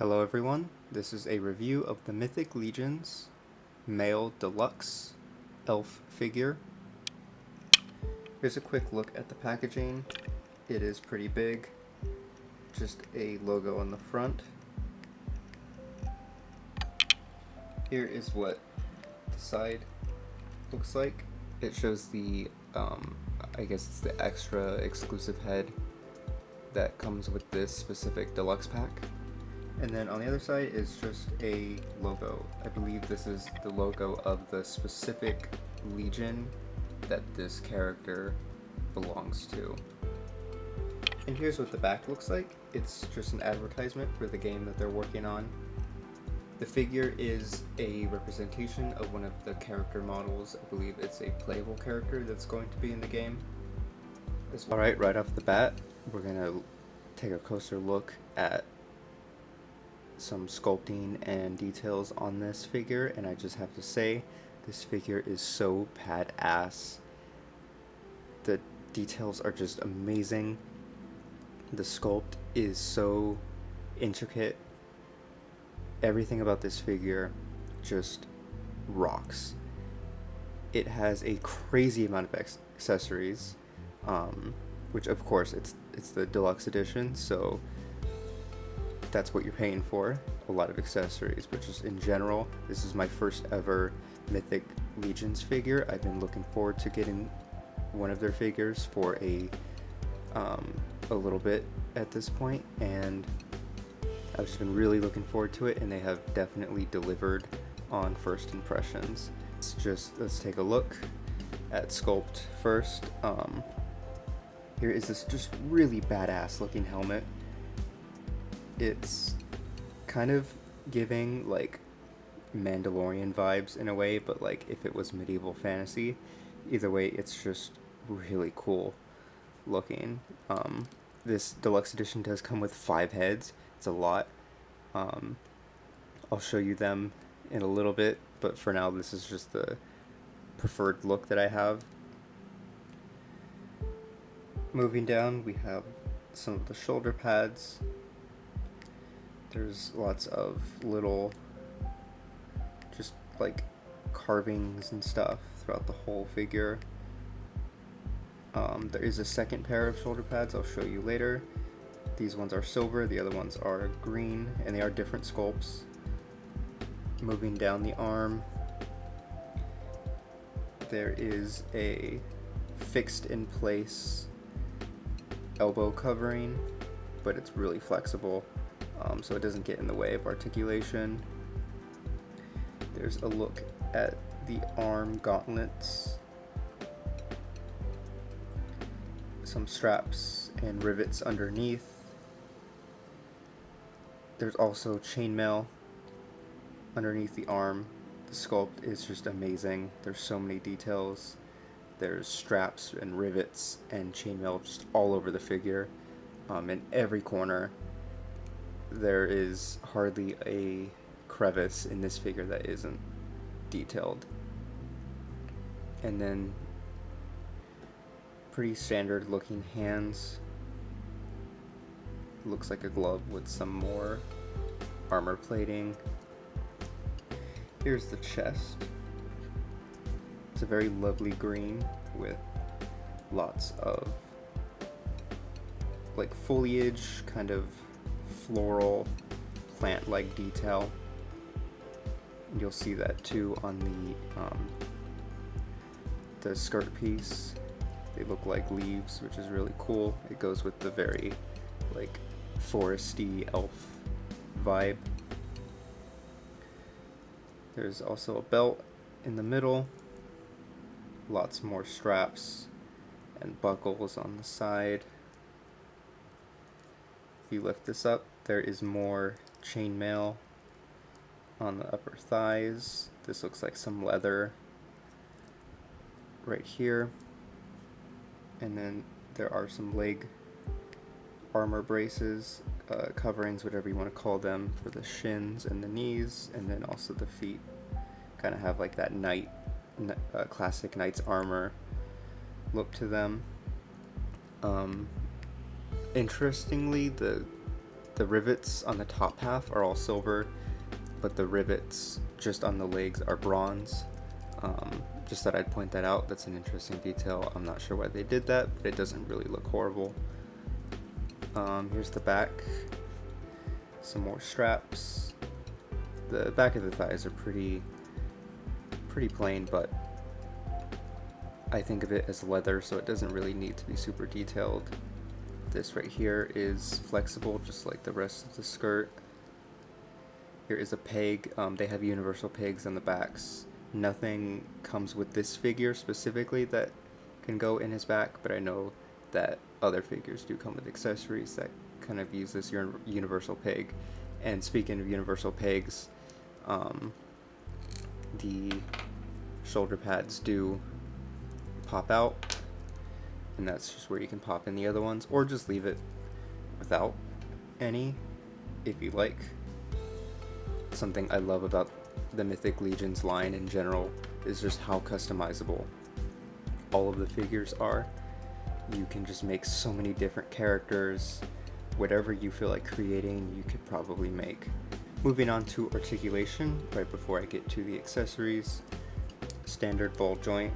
Hello everyone, this is a review of the Mythic Legions male deluxe elf figure. Here's a quick look at the packaging. It is pretty big, just a logo on the front. Here is what the side looks like. It shows the, I guess it's the extra exclusive head that comes with this specific deluxe pack. And then on the other side is just a logo. I believe this is the logo of the specific legion that this character belongs to. And here's what the back looks like. It's just an advertisement for the game that they're working on. The figure is a representation of one of the character models. I believe it's a playable character that's going to be in the game. Alright, right off the bat, we're gonna take a closer look at some sculpting and details on this figure, and I just have to say, this figure is so badass. The details are just amazing. The sculpt is so intricate. Everything about this figure just rocks. It has a crazy amount of accessories, which of course it's the deluxe edition, so that's what you're paying for, a lot of accessories. But just in general, this is my first ever Mythic Legions figure. I've been looking forward to getting one of their figures for a little bit at this point, and I've just been really looking forward to it, and they have definitely delivered on first impressions. Let's take a look at sculpt first. Here is this just really badass looking helmet. It's kind of giving like Mandalorian vibes in a way, but like if it was medieval fantasy. Either way, it's just really cool looking. This deluxe edition does come with 5 heads. It's a lot. I'll show you them in a little bit, but for now this is just the preferred look that I have. Moving down, we have some of the shoulder pads. There's lots of little just like carvings and stuff throughout the whole figure. There is a second pair of shoulder pads I'll show you later. These ones are silver, the other ones are green, and they are different sculpts. Moving down the arm, there is a fixed in place elbow covering, but it's really flexible, so it doesn't get in the way of articulation. There's a look at the arm gauntlets, some straps and rivets underneath. There's also chainmail underneath the arm. The sculpt is just amazing. There's so many details. There's straps and rivets and chainmail just all over the figure. In every corner. There is hardly a crevice in this figure that isn't detailed. And then pretty standard looking hands. Looks like a glove with some more armor plating. Here's the chest. It's a very lovely green with lots of like foliage, kind of floral plant-like detail. You'll see that too on the skirt piece. They look like leaves, which is really cool. It goes with the very like foresty elf vibe. There's also a belt in the middle, lots more straps and buckles on the side. If you lift this up, there is more chainmail on the upper thighs. This looks like some leather right here. And then there are some leg armor braces, coverings, whatever you want to call them, for the shins and the knees, and then also the feet. Kind of have like that classic knight's armor look to them. Interestingly, the The rivets on the top half are all silver, but the rivets just on the legs are bronze. Just that I'd point that out. That's an interesting detail. I'm not sure why they did that, but it doesn't really look horrible. Here's the back. Some more straps. The back of the thighs are pretty plain, but I think of it as leather, so it doesn't really need to be super detailed. This right here is flexible, just like the rest of the skirt. Here is a peg. They have universal pegs on the backs. Nothing comes with this figure specifically that can go in his back, but I know that other figures do come with accessories that kind of use this universal peg. And speaking of universal pegs, the shoulder pads do pop out, and that's just where you can pop in the other ones, or just leave it without any if you like. Something I love about the Mythic Legions line in general is just how customizable all of the figures are. You can just make so many different characters. Whatever you feel like creating, you could probably make. Moving on to articulation, right before I get to the accessories. Standard ball joint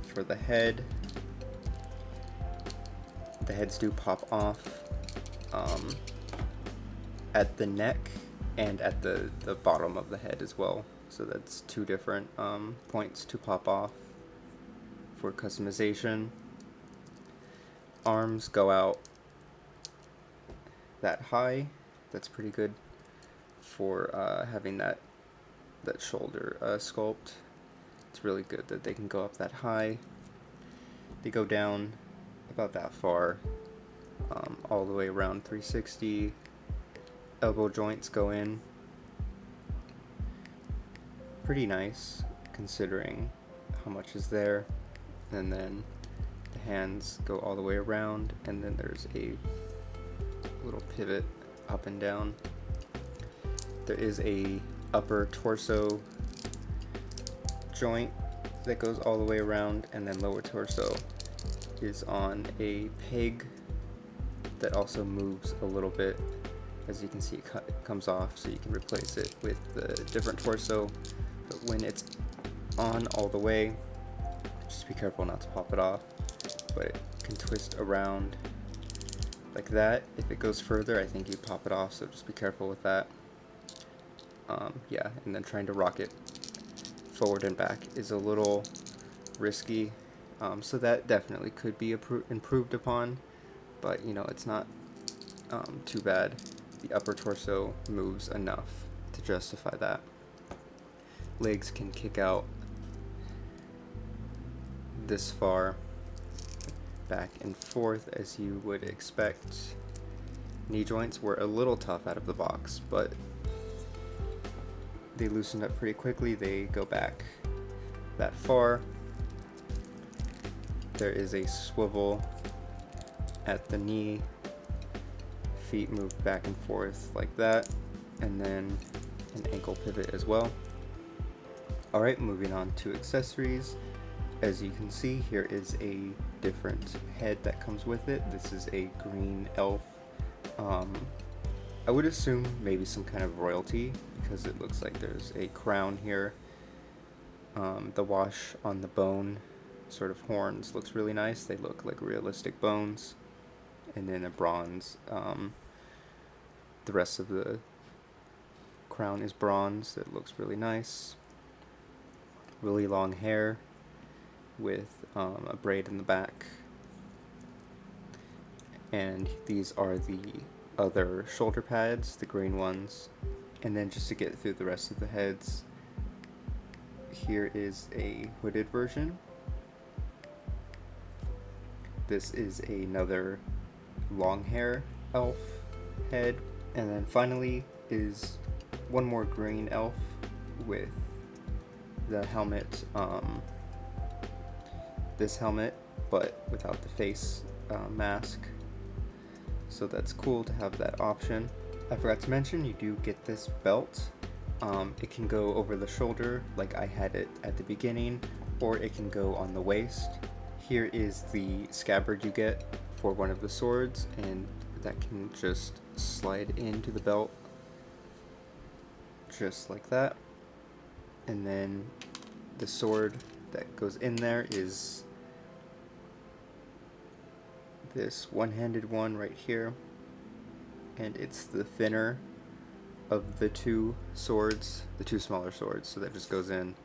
for the head. The heads do pop off at the neck and at the bottom of the head as well. So that's two different points to pop off for customization. Arms go out that high. That's pretty good for having that shoulder sculpt. It's really good that they can go up that high. They go down about that far, all the way around 360. Elbow joints go in. Pretty nice considering how much is there. And then the hands go all the way around, and then there's a little pivot up and down. There is a upper torso joint that goes all the way around, and then lower torso is on a peg that also moves a little bit. As you can see, it comes off, so you can replace it with the different torso. But when it's on all the way, just be careful not to pop it off. But it can twist around like that. If it goes further, I think you pop it off, so just be careful with that. Yeah, and then trying to rock it forward and back is a little risky. So that definitely could be improved upon, but you know, it's not too bad. The upper torso moves enough to justify that. Legs can kick out this far, back and forth as you would expect. Knee joints were a little tough out of the box, but they loosened up pretty quickly. They go back that far. There is a swivel at the knee. Feet move back and forth like that, and then an ankle pivot as well. Alright, moving on to accessories. As you can see, here is a different head that comes with it. This is a green elf. I would assume maybe some kind of royalty, because it looks like there's a crown here. The wash on the bone, sort of horns, looks really nice. They look like realistic bones. And then a bronze. The rest of the crown is bronze. It looks really nice. Really long hair with a braid in the back. And these are the other shoulder pads, the green ones. And then just to get through the rest of the heads, here is a hooded version. This is another long hair elf head. And then finally is one more green elf with the helmet, this helmet, but without the face mask. So that's cool to have that option. I forgot to mention, you do get this belt. It can go over the shoulder like I had it at the beginning, or it can go on the waist. Here is the scabbard you get for one of the swords, and that can just slide into the belt just like that. And then the sword that goes in there is this one-handed one right here, and it's the thinner of the two swords, the two smaller swords, so that just goes in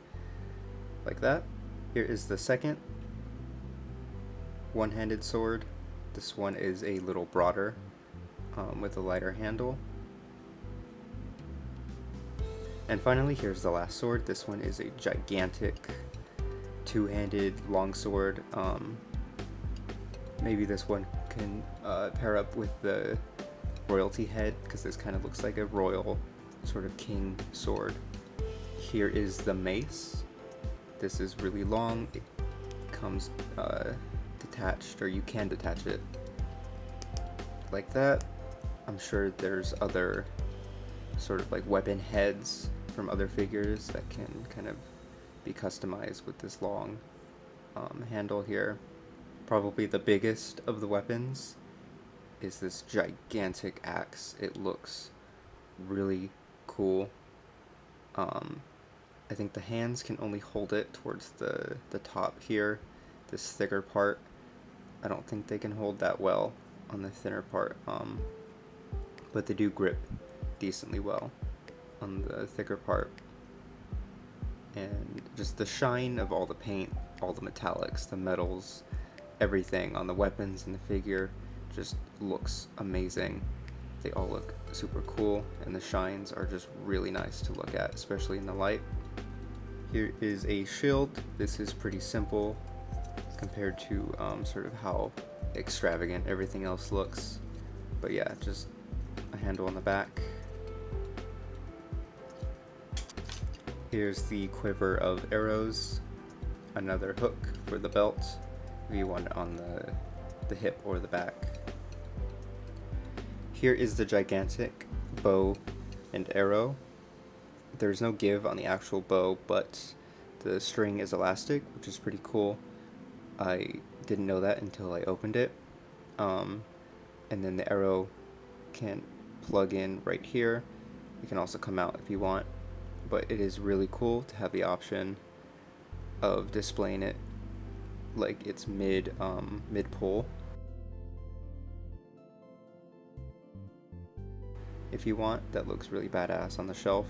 like that. Here is the second one-handed sword. This one is a little broader with a lighter handle. And finally, here's the last sword. This one is a gigantic two-handed longsword. Maybe this one can pair up with the royalty head, because this kind of looks like a royal sort of king sword. Here is the mace. This is really long. It comes detached, or you can detach it like that. I'm sure there's other sort of like weapon heads from other figures that can kind of be customized with this long handle here. Probably the biggest of the weapons is this gigantic axe. It looks really cool. I think the hands can only hold it towards the top here, this thicker part. I don't think they can hold that well on the thinner part, but they do grip decently well on the thicker part. And just the shine of all the paint, all the metallics, the metals, everything on the weapons and the figure just looks amazing. They all look super cool, and the shines are just really nice to look at, especially in the light. Here is a shield. This is pretty simple compared to sort of how extravagant everything else looks. But yeah, just a handle on the back. Here's the quiver of arrows, another hook for the belt, if you want it on the hip or the back. Here is the gigantic bow and arrow. There's no give on the actual bow, but the string is elastic, which is pretty cool. I didn't know that until I opened it. And then the arrow can plug in right here. It can also come out if you want, but it is really cool to have the option of displaying it like it's mid pull. If you want, that looks really badass on the shelf,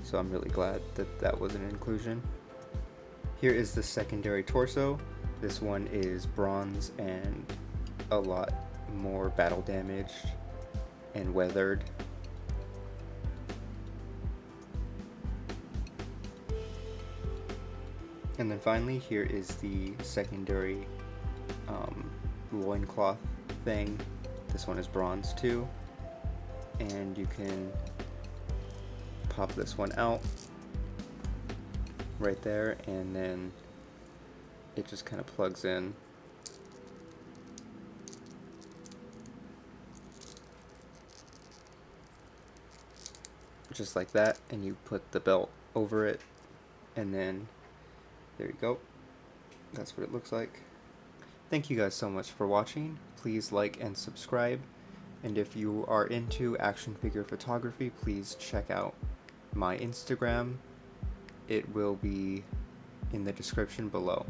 so I'm really glad that that was an inclusion. Here is the secondary torso. This one is bronze and a lot more battle damaged and weathered. And then finally, here is the secondary loincloth thing. This one is bronze too, and you can pop this one out right there, and then it just kind of plugs in. Just like that, and you put the belt over it, and then there you go. That's what it looks like. Thank you guys so much for watching. Please like and subscribe. And if you are into action figure photography, please check out my Instagram. It will be in the description below.